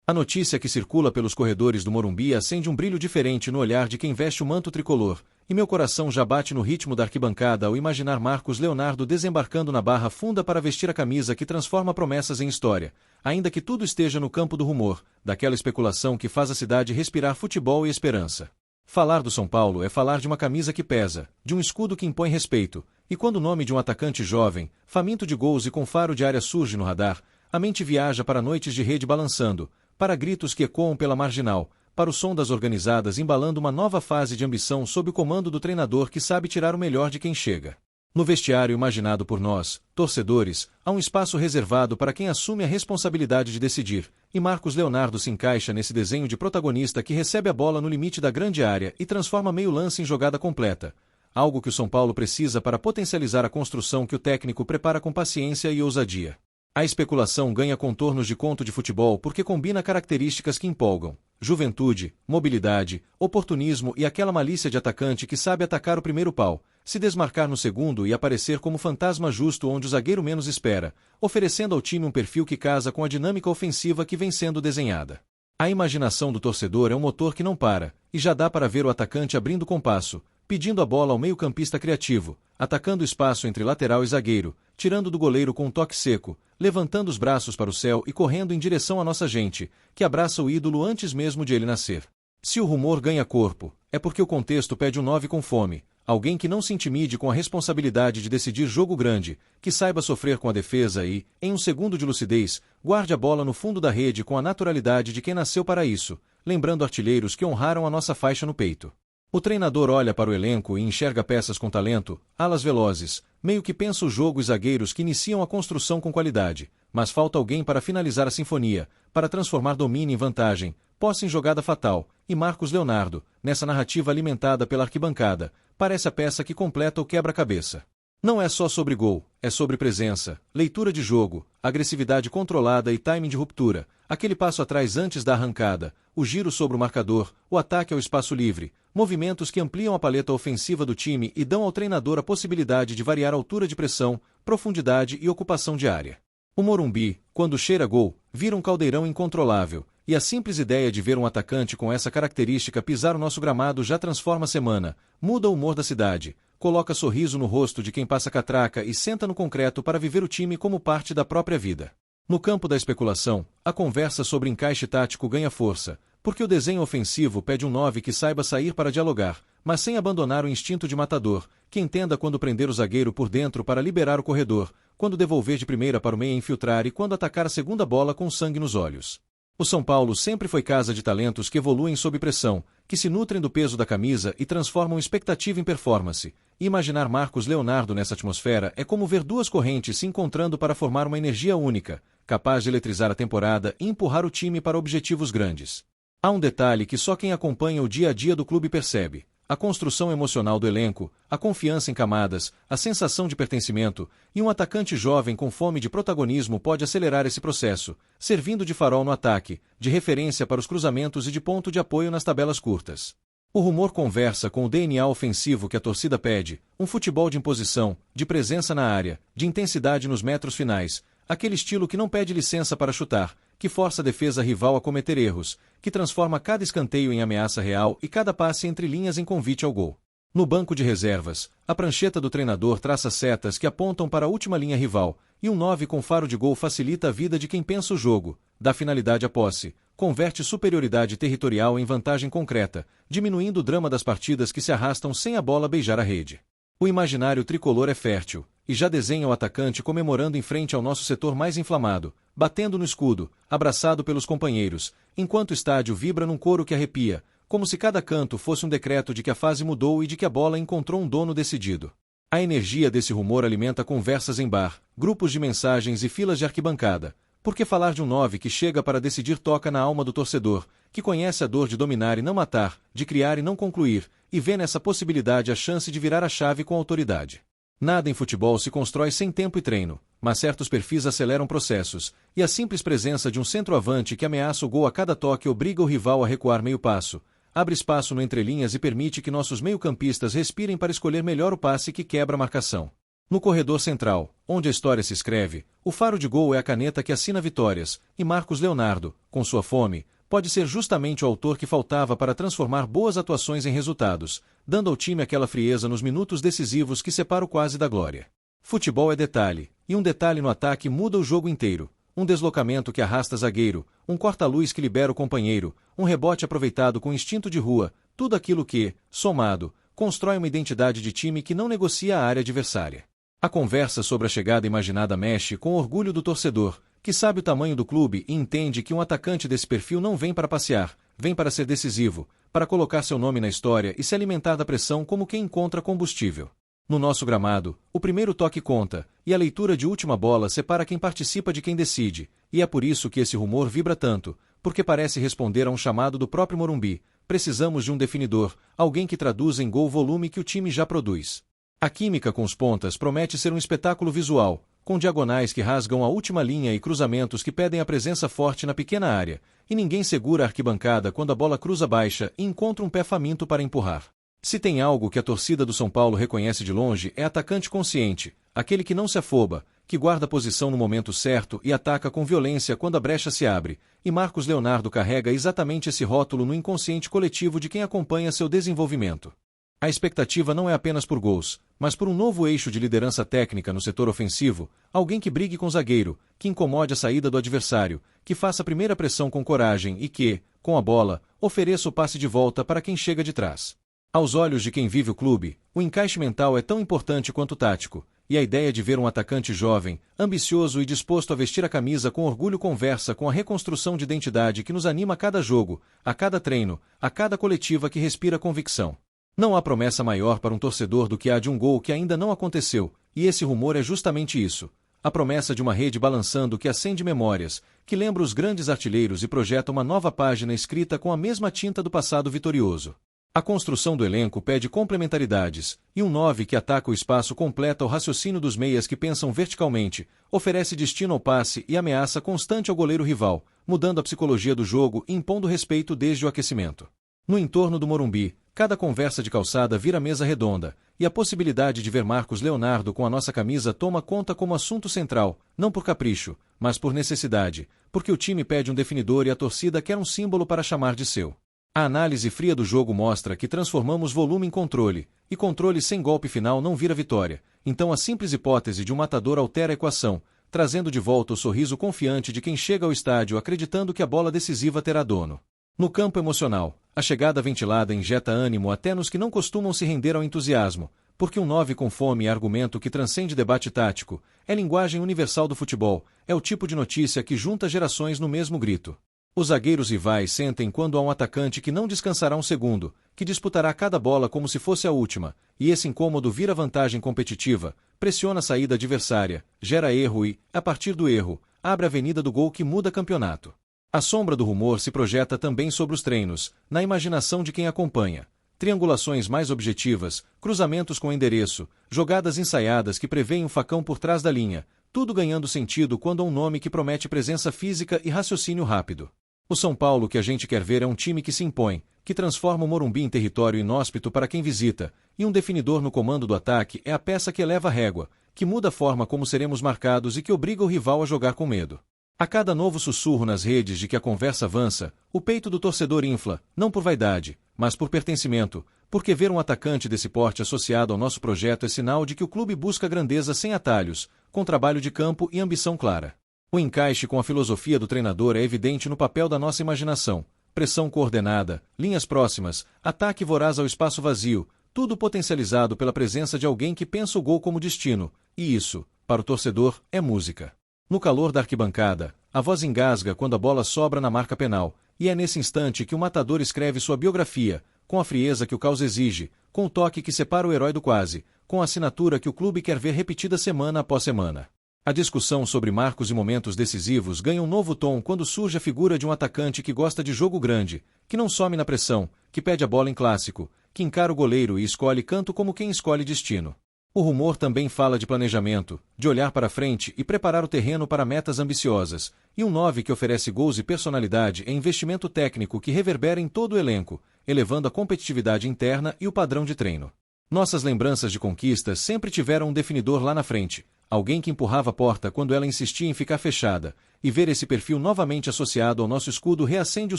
A notícia que circula pelos corredores do Morumbi acende um brilho diferente no olhar de quem veste o manto tricolor, e meu coração já bate no ritmo da arquibancada ao imaginar Marcos Leonardo desembarcando na Barra Funda para vestir a camisa que transforma promessas em história, ainda que tudo esteja no campo do rumor, daquela especulação que faz a cidade respirar futebol e esperança. Falar do São Paulo é falar de uma camisa que pesa, de um escudo que impõe respeito, e quando o nome de um atacante jovem, faminto de gols e com faro de área surge no radar, a mente viaja para noites de rede balançando, para gritos que ecoam pela marginal, para o som das organizadas embalando uma nova fase de ambição sob o comando do treinador que sabe tirar o melhor de quem chega. No vestiário imaginado por nós, torcedores, há um espaço reservado para quem assume a responsabilidade de decidir, e Marcos Leonardo se encaixa nesse desenho de protagonista que recebe a bola no limite da grande área e transforma meio lance em jogada completa, algo que o São Paulo precisa para potencializar a construção que o técnico prepara com paciência e ousadia. A especulação ganha contornos de conto de futebol porque combina características que empolgam: juventude, mobilidade, oportunismo e aquela malícia de atacante que sabe atacar o primeiro pau, se desmarcar no segundo e aparecer como fantasma justo onde o zagueiro menos espera, oferecendo ao time um perfil que casa com a dinâmica ofensiva que vem sendo desenhada. A imaginação do torcedor é um motor que não para, e já dá para ver o atacante abrindo compasso, pedindo a bola ao meio-campista criativo, atacando o espaço entre lateral e zagueiro, tirando do goleiro com um toque seco, levantando os braços para o céu e correndo em direção à nossa gente, que abraça o ídolo antes mesmo de ele nascer. Se o rumor ganha corpo, é porque o contexto pede um 9 com fome, alguém que não se intimide com a responsabilidade de decidir jogo grande, que saiba sofrer com a defesa e, em um segundo de lucidez, guarde a bola no fundo da rede com a naturalidade de quem nasceu para isso, lembrando artilheiros que honraram a nossa faixa no peito. O treinador olha para o elenco e enxerga peças com talento, alas velozes, meio que pensa o jogo e zagueiros que iniciam a construção com qualidade, mas falta alguém para finalizar a sinfonia, para transformar domínio em vantagem, posse em jogada fatal, e Marcos Leonardo, nessa narrativa alimentada pela arquibancada, parece a peça que completa o quebra-cabeça. Não é só sobre gol, é sobre presença, leitura de jogo, agressividade controlada e timing de ruptura, aquele passo atrás antes da arrancada, o giro sobre o marcador, o ataque ao espaço livre, movimentos que ampliam a paleta ofensiva do time e dão ao treinador a possibilidade de variar a altura de pressão, profundidade e ocupação de área. O Morumbi, quando cheira gol, vira um caldeirão incontrolável, e a simples ideia de ver um atacante com essa característica pisar o nosso gramado já transforma a semana, muda o humor da cidade, coloca sorriso no rosto de quem passa catraca e senta no concreto para viver o time como parte da própria vida. No campo da especulação, a conversa sobre encaixe tático ganha força, porque o desenho ofensivo pede um 9 que saiba sair para dialogar, mas sem abandonar o instinto de matador, que entenda quando prender o zagueiro por dentro para liberar o corredor, quando devolver de primeira para o meia infiltrar e quando atacar a segunda bola com sangue nos olhos. O São Paulo sempre foi casa de talentos que evoluem sob pressão, que se nutrem do peso da camisa e transformam expectativa em performance. E imaginar Marcos Leonardo nessa atmosfera é como ver duas correntes se encontrando para formar uma energia única, capaz de eletrizar a temporada e empurrar o time para objetivos grandes. Há um detalhe que só quem acompanha o dia a dia do clube percebe: a construção emocional do elenco, a confiança em camadas, a sensação de pertencimento, e um atacante jovem com fome de protagonismo pode acelerar esse processo, servindo de farol no ataque, de referência para os cruzamentos e de ponto de apoio nas tabelas curtas. O rumor conversa com o DNA ofensivo que a torcida pede, um futebol de imposição, de presença na área, de intensidade nos metros finais, aquele estilo que não pede licença para chutar, que força a defesa rival a cometer erros, que transforma cada escanteio em ameaça real e cada passe entre linhas em convite ao gol. No banco de reservas, a prancheta do treinador traça setas que apontam para a última linha rival, e um 9 com faro de gol facilita a vida de quem pensa o jogo, dá finalidade à posse, converte superioridade territorial em vantagem concreta, diminuindo o drama das partidas que se arrastam sem a bola beijar a rede. O imaginário tricolor é fértil, e já desenha o atacante comemorando em frente ao nosso setor mais inflamado, batendo no escudo, abraçado pelos companheiros, enquanto o estádio vibra num coro que arrepia, como se cada canto fosse um decreto de que a fase mudou e de que a bola encontrou um dono decidido. A energia desse rumor alimenta conversas em bar, grupos de mensagens e filas de arquibancada, porque falar de um 9 que chega para decidir toca na alma do torcedor, que conhece a dor de dominar e não matar, de criar e não concluir, e vê nessa possibilidade a chance de virar a chave com autoridade. Nada em futebol se constrói sem tempo e treino, mas certos perfis aceleram processos, e a simples presença de um centroavante que ameaça o gol a cada toque obriga o rival a recuar meio passo, abre espaço no entrelinhas e permite que nossos meio-campistas respirem para escolher melhor o passe que quebra a marcação. No corredor central, onde a história se escreve, o faro de gol é a caneta que assina vitórias, e Marcos Leonardo, com sua fome, pode ser justamente o autor que faltava para transformar boas atuações em resultados, dando ao time aquela frieza nos minutos decisivos que separa o quase da glória. Futebol é detalhe, e um detalhe no ataque muda o jogo inteiro. Um deslocamento que arrasta zagueiro, um corta-luz que libera o companheiro, um rebote aproveitado com instinto de rua, tudo aquilo que, somado, constrói uma identidade de time que não negocia a área adversária. A conversa sobre a chegada imaginada mexe com o orgulho do torcedor, que sabe o tamanho do clube e entende que um atacante desse perfil não vem para passear, vem para ser decisivo, para colocar seu nome na história e se alimentar da pressão como quem encontra combustível. No nosso gramado, o primeiro toque conta, e a leitura de última bola separa quem participa de quem decide, e é por isso que esse rumor vibra tanto, porque parece responder a um chamado do próprio Morumbi. Precisamos de um definidor, alguém que traduza em gol o volume que o time já produz. A química com os pontas promete ser um espetáculo visual, com diagonais que rasgam a última linha e cruzamentos que pedem a presença forte na pequena área, e ninguém segura a arquibancada quando a bola cruza baixa e encontra um pé faminto para empurrar. Se tem algo que a torcida do São Paulo reconhece de longe é atacante consciente, aquele que não se afoba, que guarda posição no momento certo e ataca com violência quando a brecha se abre, e Marcos Leonardo carrega exatamente esse rótulo no inconsciente coletivo de quem acompanha seu desenvolvimento. A expectativa não é apenas por gols, mas por um novo eixo de liderança técnica no setor ofensivo, alguém que brigue com o zagueiro, que incomode a saída do adversário, que faça a primeira pressão com coragem e que, com a bola, ofereça o passe de volta para quem chega de trás. Aos olhos de quem vive o clube, o encaixe mental é tão importante quanto o tático, e a ideia de ver um atacante jovem, ambicioso e disposto a vestir a camisa com orgulho conversa com a reconstrução de identidade que nos anima a cada jogo, a cada treino, a cada coletiva que respira convicção. Não há promessa maior para um torcedor do que a de um gol que ainda não aconteceu, e esse rumor é justamente isso. A promessa de uma rede balançando que acende memórias, que lembra os grandes artilheiros e projeta uma nova página escrita com a mesma tinta do passado vitorioso. A construção do elenco pede complementaridades, e um 9 que ataca o espaço completa o raciocínio dos meias que pensam verticalmente, oferece destino ao passe e ameaça constante ao goleiro rival, mudando a psicologia do jogo e impondo respeito desde o aquecimento. No entorno do Morumbi, cada conversa de calçada vira mesa redonda, e a possibilidade de ver Marcos Leonardo com a nossa camisa toma conta como assunto central, não por capricho, mas por necessidade, porque o time pede um definidor e a torcida quer um símbolo para chamar de seu. A análise fria do jogo mostra que transformamos volume em controle, e controle sem golpe final não vira vitória, então a simples hipótese de um matador altera a equação, trazendo de volta o sorriso confiante de quem chega ao estádio acreditando que a bola decisiva terá dono. No campo emocional, a chegada ventilada injeta ânimo até nos que não costumam se render ao entusiasmo, porque um 9 com fome é argumento que transcende debate tático, é linguagem universal do futebol, é o tipo de notícia que junta gerações no mesmo grito. Os zagueiros rivais sentem quando há um atacante que não descansará um segundo, que disputará cada bola como se fosse a última, e esse incômodo vira vantagem competitiva, pressiona a saída adversária, gera erro e, a partir do erro, abre a avenida do gol que muda campeonato. A sombra do rumor se projeta também sobre os treinos, na imaginação de quem acompanha. Triangulações mais objetivas, cruzamentos com endereço, jogadas ensaiadas que prevêem um facão por trás da linha, tudo ganhando sentido quando há um nome que promete presença física e raciocínio rápido. O São Paulo que a gente quer ver é um time que se impõe, que transforma o Morumbi em território inóspito para quem visita, e um definidor no comando do ataque é a peça que eleva a régua, que muda a forma como seremos marcados e que obriga o rival a jogar com medo. A cada novo sussurro nas redes de que a conversa avança, o peito do torcedor infla, não por vaidade, mas por pertencimento, porque ver um atacante desse porte associado ao nosso projeto é sinal de que o clube busca grandeza sem atalhos, com trabalho de campo e ambição clara. O encaixe com a filosofia do treinador é evidente no papel da nossa imaginação, pressão coordenada, linhas próximas, ataque voraz ao espaço vazio, tudo potencializado pela presença de alguém que pensa o gol como destino, e isso, para o torcedor, é música. No calor da arquibancada, a voz engasga quando a bola sobra na marca penal, e é nesse instante que o matador escreve sua biografia, com a frieza que o caos exige, com o toque que separa o herói do quase, com a assinatura que o clube quer ver repetida semana após semana. A discussão sobre marcos e momentos decisivos ganha um novo tom quando surge a figura de um atacante que gosta de jogo grande, que não some na pressão, que pede a bola em clássico, que encara o goleiro e escolhe canto como quem escolhe destino. O rumor também fala de planejamento, de olhar para frente e preparar o terreno para metas ambiciosas, e um 9 que oferece gols e personalidade é investimento técnico que reverbera em todo o elenco, elevando a competitividade interna e o padrão de treino. Nossas lembranças de conquistas sempre tiveram um definidor lá na frente, alguém que empurrava a porta quando ela insistia em ficar fechada, e ver esse perfil novamente associado ao nosso escudo reacende o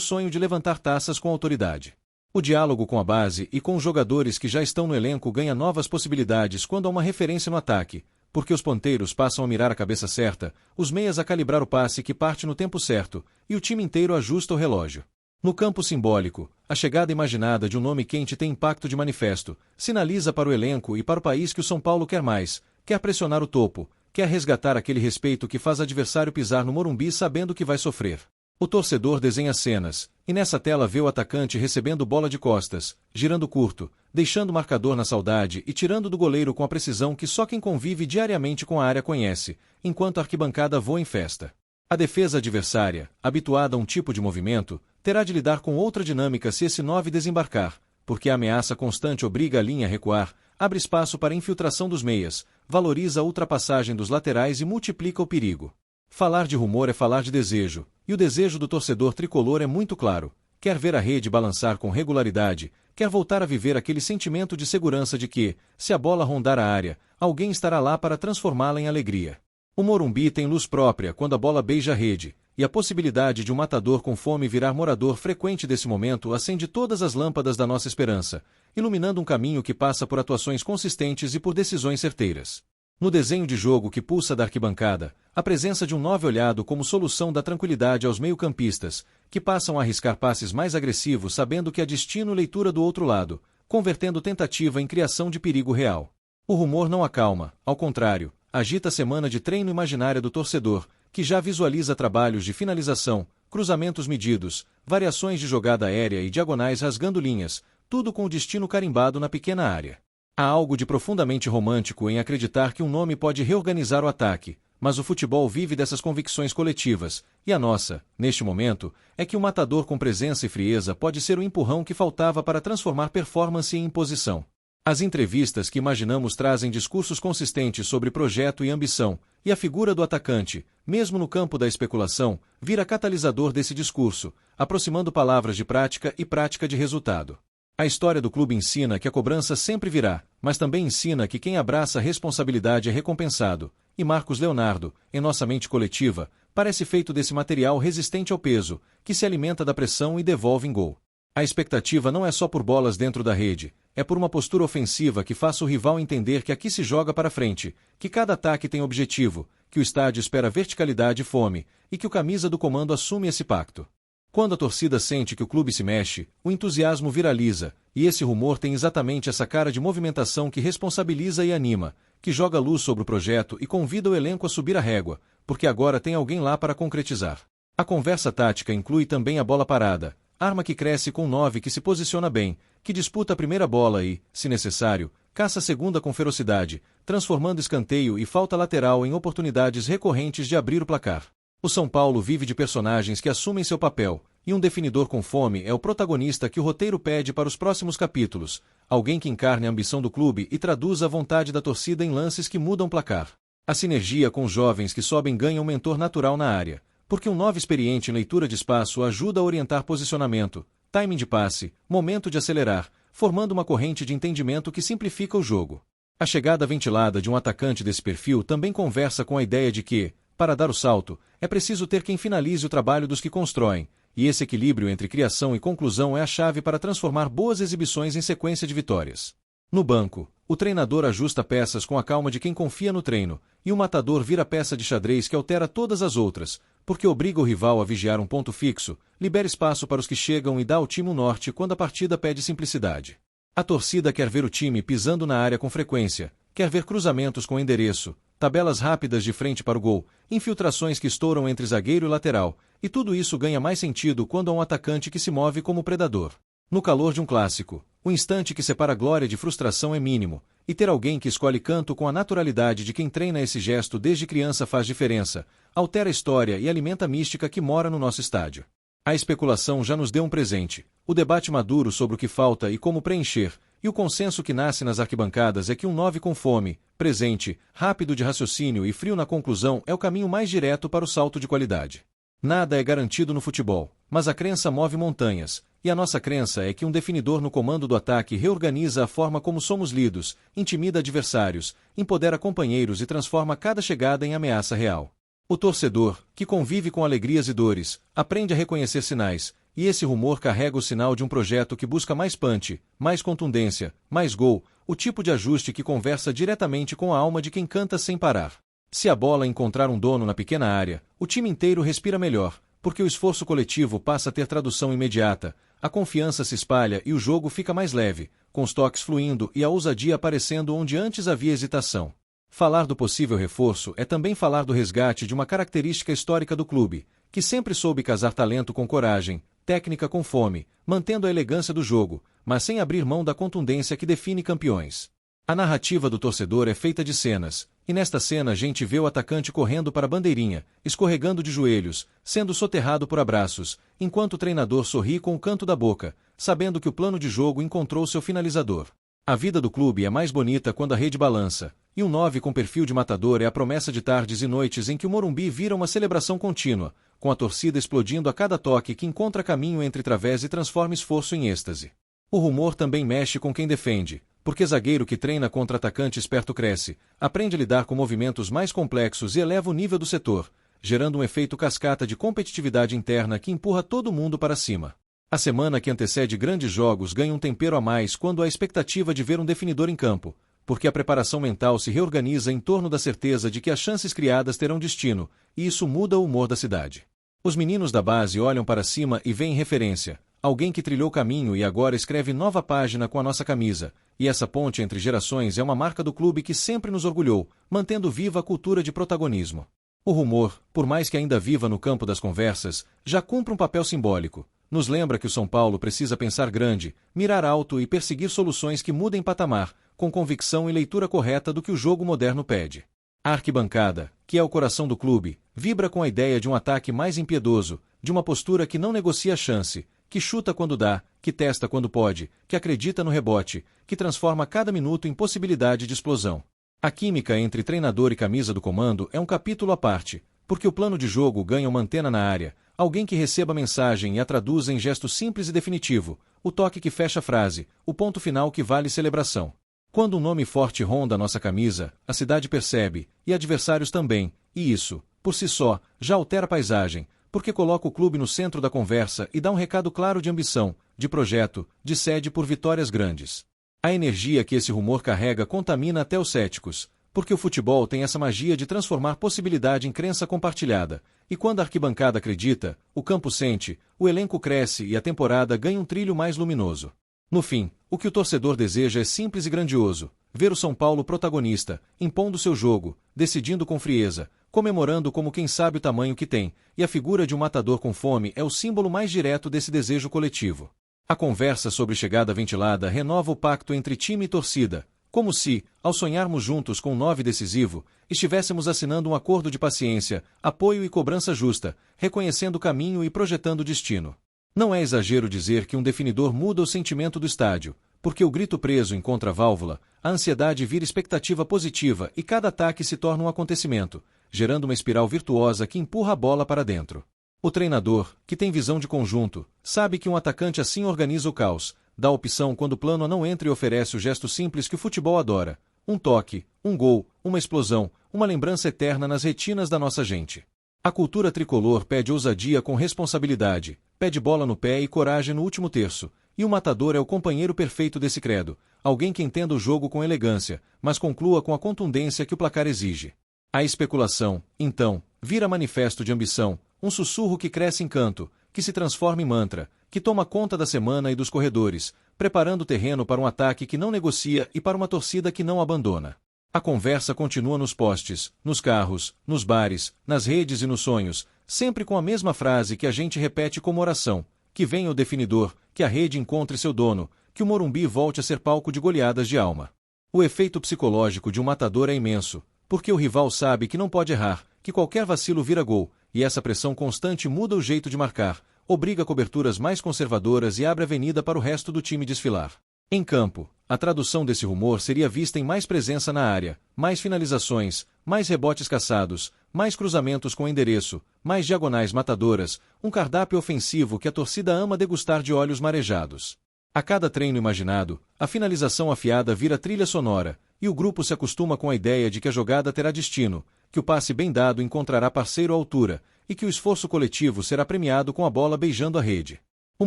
sonho de levantar taças com autoridade. O diálogo com a base e com os jogadores que já estão no elenco ganha novas possibilidades quando há uma referência no ataque, porque os ponteiros passam a mirar a cabeça certa, os meias a calibrar o passe que parte no tempo certo, e o time inteiro ajusta o relógio. No campo simbólico, a chegada imaginada de um nome quente tem impacto de manifesto, sinaliza para o elenco e para o país que o São Paulo quer mais, quer pressionar o topo, quer resgatar aquele respeito que faz adversário pisar no Morumbi sabendo que vai sofrer. O torcedor desenha cenas, e nessa tela vê o atacante recebendo bola de costas, girando curto, deixando o marcador na saudade e tirando do goleiro com a precisão que só quem convive diariamente com a área conhece, enquanto a arquibancada voa em festa. A defesa adversária, habituada a um tipo de movimento, terá de lidar com outra dinâmica se esse 9 desembarcar, porque a ameaça constante obriga a linha a recuar, abre espaço para a infiltração dos meias, valoriza a ultrapassagem dos laterais e multiplica o perigo. Falar de rumor é falar de desejo, e o desejo do torcedor tricolor é muito claro. Quer ver a rede balançar com regularidade, quer voltar a viver aquele sentimento de segurança de que, se a bola rondar a área, alguém estará lá para transformá-la em alegria. O Morumbi tem luz própria quando a bola beija a rede, e a possibilidade de um matador com fome virar morador frequente desse momento acende todas as lâmpadas da nossa esperança, iluminando um caminho que passa por atuações consistentes e por decisões certeiras. No desenho de jogo que pulsa da arquibancada, a presença de um 9 olhado como solução dá tranquilidade aos meio-campistas, que passam a arriscar passes mais agressivos sabendo que há destino e leitura do outro lado, convertendo tentativa em criação de perigo real. O rumor não acalma, ao contrário, agita a semana de treino imaginária do torcedor, que já visualiza trabalhos de finalização, cruzamentos medidos, variações de jogada aérea e diagonais rasgando linhas, tudo com o destino carimbado na pequena área. Há algo de profundamente romântico em acreditar que um nome pode reorganizar o ataque, mas o futebol vive dessas convicções coletivas, e a nossa, neste momento, é que o matador com presença e frieza pode ser o empurrão que faltava para transformar performance em imposição. As entrevistas que imaginamos trazem discursos consistentes sobre projeto e ambição, e a figura do atacante, mesmo no campo da especulação, vira catalisador desse discurso, aproximando palavras de prática e prática de resultado. A história do clube ensina que a cobrança sempre virá, mas também ensina que quem abraça a responsabilidade é recompensado, e Marcos Leonardo, em nossa mente coletiva, parece feito desse material resistente ao peso, que se alimenta da pressão e devolve em gol. A expectativa não é só por bolas dentro da rede, é por uma postura ofensiva que faça o rival entender que aqui se joga para frente, que cada ataque tem objetivo, que o estádio espera verticalidade e fome, e que o camisa do comando assume esse pacto. Quando a torcida sente que o clube se mexe, o entusiasmo viraliza, e esse rumor tem exatamente essa cara de movimentação que responsabiliza e anima, que joga luz sobre o projeto e convida o elenco a subir a régua, porque agora tem alguém lá para concretizar. A conversa tática inclui também a bola parada, arma que cresce com 9 que se posiciona bem, que disputa a primeira bola e, se necessário, caça a segunda com ferocidade, transformando escanteio e falta lateral em oportunidades recorrentes de abrir o placar. O São Paulo vive de personagens que assumem seu papel, e um definidor com fome é o protagonista que o roteiro pede para os próximos capítulos, alguém que encarne a ambição do clube e traduza a vontade da torcida em lances que mudam o placar. A sinergia com os jovens que sobem ganha um mentor natural na área, porque um 9 experiente em leitura de espaço ajuda a orientar posicionamento, timing de passe, momento de acelerar, formando uma corrente de entendimento que simplifica o jogo. A chegada ventilada de um atacante desse perfil também conversa com a ideia de que, para dar o salto, é preciso ter quem finalize o trabalho dos que constroem, e esse equilíbrio entre criação e conclusão é a chave para transformar boas exibições em sequência de vitórias. No banco, o treinador ajusta peças com a calma de quem confia no treino, e o matador vira peça de xadrez que altera todas as outras, porque obriga o rival a vigiar um ponto fixo, libera espaço para os que chegam e dá ao time um norte quando a partida pede simplicidade. A torcida quer ver o time pisando na área com frequência, quer ver cruzamentos com endereço, tabelas rápidas de frente para o gol, infiltrações que estouram entre zagueiro e lateral, e tudo isso ganha mais sentido quando há um atacante que se move como predador. No calor de um clássico, o instante que separa glória de frustração é mínimo, e ter alguém que escolhe canto com a naturalidade de quem treina esse gesto desde criança faz diferença, altera a história e alimenta a mística que mora no nosso estádio. A especulação já nos deu um presente, o debate maduro sobre o que falta e como preencher, e o consenso que nasce nas arquibancadas é que um 9 com fome, presente, rápido de raciocínio e frio na conclusão é o caminho mais direto para o salto de qualidade. Nada é garantido no futebol, mas a crença move montanhas, e a nossa crença é que um definidor no comando do ataque reorganiza a forma como somos lidos, intimida adversários, empodera companheiros e transforma cada chegada em ameaça real. O torcedor, que convive com alegrias e dores, aprende a reconhecer sinais, e esse rumor carrega o sinal de um projeto que busca mais punch, mais contundência, mais gol, o tipo de ajuste que conversa diretamente com a alma de quem canta sem parar. Se a bola encontrar um dono na pequena área, o time inteiro respira melhor, porque o esforço coletivo passa a ter tradução imediata, a confiança se espalha e o jogo fica mais leve, com os toques fluindo e a ousadia aparecendo onde antes havia hesitação. Falar do possível reforço é também falar do resgate de uma característica histórica do clube, que sempre soube casar talento com coragem, técnica com fome, mantendo a elegância do jogo, mas sem abrir mão da contundência que define campeões. A narrativa do torcedor é feita de cenas, e nesta cena a gente vê o atacante correndo para a bandeirinha, escorregando de joelhos, sendo soterrado por abraços, enquanto o treinador sorri com o canto da boca, sabendo que o plano de jogo encontrou seu finalizador. A vida do clube é mais bonita quando a rede balança, e um 9 com perfil de matador é a promessa de tardes e noites em que o Morumbi vira uma celebração contínua, com a torcida explodindo a cada toque que encontra caminho entre través e transforma esforço em êxtase. O rumor também mexe com quem defende, porque zagueiro que treina contra atacante esperto cresce, aprende a lidar com movimentos mais complexos e eleva o nível do setor, gerando um efeito cascata de competitividade interna que empurra todo mundo para cima. A semana que antecede grandes jogos ganha um tempero a mais quando há expectativa de ver um definidor em campo, porque a preparação mental se reorganiza em torno da certeza de que as chances criadas terão destino, e isso muda o humor da cidade. Os meninos da base olham para cima e veem referência, alguém que trilhou caminho e agora escreve nova página com a nossa camisa, e essa ponte entre gerações é uma marca do clube que sempre nos orgulhou, mantendo viva a cultura de protagonismo. O rumor, por mais que ainda viva no campo das conversas, já cumpre um papel simbólico. Nos lembra que o São Paulo precisa pensar grande, mirar alto e perseguir soluções que mudem patamar, com convicção e leitura correta do que o jogo moderno pede. A arquibancada, que é o coração do clube, vibra com a ideia de um ataque mais impiedoso, de uma postura que não negocia a chance, que chuta quando dá, que testa quando pode, que acredita no rebote, que transforma cada minuto em possibilidade de explosão. A química entre treinador e camisa do comando é um capítulo à parte, porque o plano de jogo ganha uma antena na área, alguém que receba a mensagem e a traduza em gesto simples e definitivo, o toque que fecha a frase, o ponto final que vale celebração. Quando um nome forte ronda nossa camisa, a cidade percebe, e adversários também, e isso, por si só, já altera a paisagem, porque coloca o clube no centro da conversa e dá um recado claro de ambição, de projeto, de sede por vitórias grandes. A energia que esse rumor carrega contamina até os céticos, porque o futebol tem essa magia de transformar possibilidade em crença compartilhada, e quando a arquibancada acredita, o campo sente, o elenco cresce e a temporada ganha um trilho mais luminoso. No fim, o que o torcedor deseja é simples e grandioso, ver o São Paulo protagonista, impondo seu jogo, decidindo com frieza, comemorando como quem sabe o tamanho que tem, e a figura de um matador com fome é o símbolo mais direto desse desejo coletivo. A conversa sobre chegada ventilada renova o pacto entre time e torcida, como se, ao sonharmos juntos com um 9 decisivo, estivéssemos assinando um acordo de paciência, apoio e cobrança justa, reconhecendo o caminho e projetando o destino. Não é exagero dizer que um definidor muda o sentimento do estádio, porque o grito preso encontra a válvula, a ansiedade vira expectativa positiva e cada ataque se torna um acontecimento, gerando uma espiral virtuosa que empurra a bola para dentro. O treinador, que tem visão de conjunto, sabe que um atacante assim organiza o caos, dá opção quando o plano não entra e oferece o gesto simples que o futebol adora, um toque, um gol, uma explosão, uma lembrança eterna nas retinas da nossa gente. A cultura tricolor pede ousadia com responsabilidade, pede bola no pé e coragem no último terço, e o matador é o companheiro perfeito desse credo, alguém que entenda o jogo com elegância, mas conclua com a contundência que o placar exige. A especulação, então, vira manifesto de ambição, um sussurro que cresce em canto, que se transforma em mantra, que toma conta da semana e dos corredores, preparando o terreno para um ataque que não negocia e para uma torcida que não abandona. A conversa continua nos postes, nos carros, nos bares, nas redes e nos sonhos, sempre com a mesma frase que a gente repete como oração: que venha o definidor, que a rede encontre seu dono, que o Morumbi volte a ser palco de goleadas de alma. O efeito psicológico de um matador é imenso, porque o rival sabe que não pode errar, que qualquer vacilo vira gol, e essa pressão constante muda o jeito de marcar, obriga coberturas mais conservadoras e abre avenida para o resto do time desfilar. Em campo, a tradução desse rumor seria vista em mais presença na área, mais finalizações, mais rebotes caçados, mais cruzamentos com endereço, mais diagonais matadoras, um cardápio ofensivo que a torcida ama degustar de olhos marejados. A cada treino imaginado, a finalização afiada vira trilha sonora, e o grupo se acostuma com a ideia de que a jogada terá destino, que o passe bem dado encontrará parceiro à altura, e que o esforço coletivo será premiado com a bola beijando a rede. O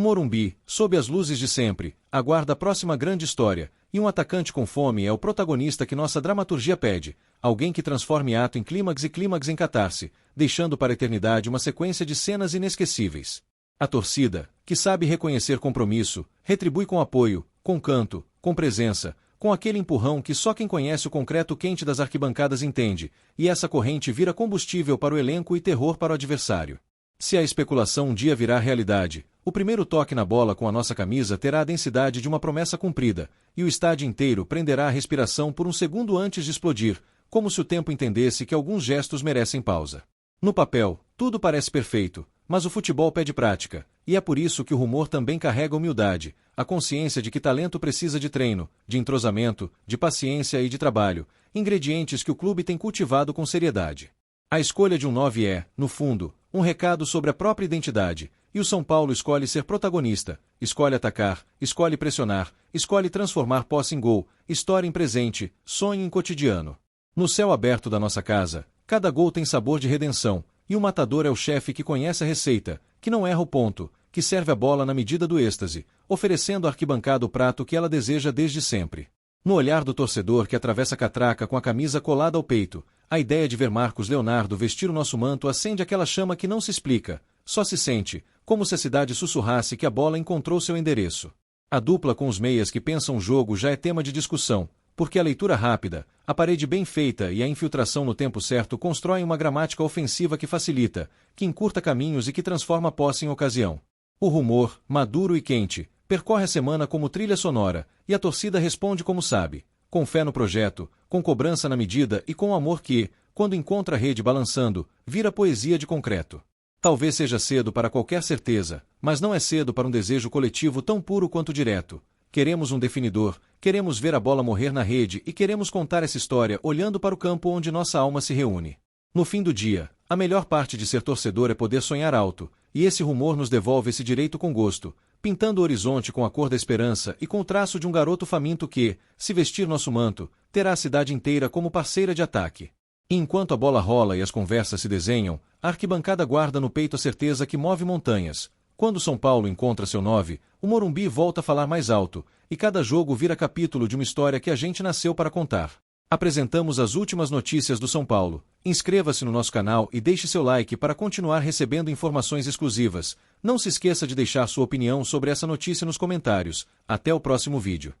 Morumbi, sob as luzes de sempre, aguarda a próxima grande história, e um atacante com fome é o protagonista que nossa dramaturgia pede, alguém que transforme ato em clímax e clímax em catarse, deixando para a eternidade uma sequência de cenas inesquecíveis. A torcida, que sabe reconhecer compromisso, retribui com apoio, com canto, com presença, com aquele empurrão que só quem conhece o concreto quente das arquibancadas entende, e essa corrente vira combustível para o elenco e terror para o adversário. Se a especulação um dia virar realidade, o primeiro toque na bola com a nossa camisa terá a densidade de uma promessa cumprida, e o estádio inteiro prenderá a respiração por um segundo antes de explodir, como se o tempo entendesse que alguns gestos merecem pausa. No papel, tudo parece perfeito, mas o futebol pede prática, e é por isso que o rumor também carrega humildade, a consciência de que talento precisa de treino, de entrosamento, de paciência e de trabalho, ingredientes que o clube tem cultivado com seriedade. A escolha de um 9 é, no fundo, um recado sobre a própria identidade, e o São Paulo escolhe ser protagonista, escolhe atacar, escolhe pressionar, escolhe transformar posse em gol, história em presente, sonho em cotidiano. No céu aberto da nossa casa, cada gol tem sabor de redenção, e o matador é o chefe que conhece a receita, que não erra o ponto, que serve a bola na medida do êxtase, oferecendo à arquibancada o prato que ela deseja desde sempre. No olhar do torcedor que atravessa a catraca com a camisa colada ao peito, a ideia de ver Marcos Leonardo vestir o nosso manto acende aquela chama que não se explica, só se sente, como se a cidade sussurrasse que a bola encontrou seu endereço. A dupla com os meias que pensam o jogo já é tema de discussão, porque a leitura rápida, a parede bem feita e a infiltração no tempo certo constroem uma gramática ofensiva que facilita, que encurta caminhos e que transforma a posse em ocasião. O rumor, maduro e quente, percorre a semana como trilha sonora, e a torcida responde como sabe, com fé no projeto, com cobrança na medida e com amor que, quando encontra a rede balançando, vira poesia de concreto. Talvez seja cedo para qualquer certeza, mas não é cedo para um desejo coletivo tão puro quanto direto. Queremos um definidor, queremos ver a bola morrer na rede e queremos contar essa história olhando para o campo onde nossa alma se reúne. No fim do dia, a melhor parte de ser torcedor é poder sonhar alto, e esse rumor nos devolve esse direito com gosto, pintando o horizonte com a cor da esperança e com o traço de um garoto faminto que, se vestir nosso manto, terá a cidade inteira como parceira de ataque. E enquanto a bola rola e as conversas se desenham, a arquibancada guarda no peito a certeza que move montanhas. Quando São Paulo encontra seu 9, o Morumbi volta a falar mais alto, e cada jogo vira capítulo de uma história que a gente nasceu para contar. Apresentamos as últimas notícias do São Paulo. Inscreva-se no nosso canal e deixe seu like para continuar recebendo informações exclusivas. Não se esqueça de deixar sua opinião sobre essa notícia nos comentários. Até o próximo vídeo.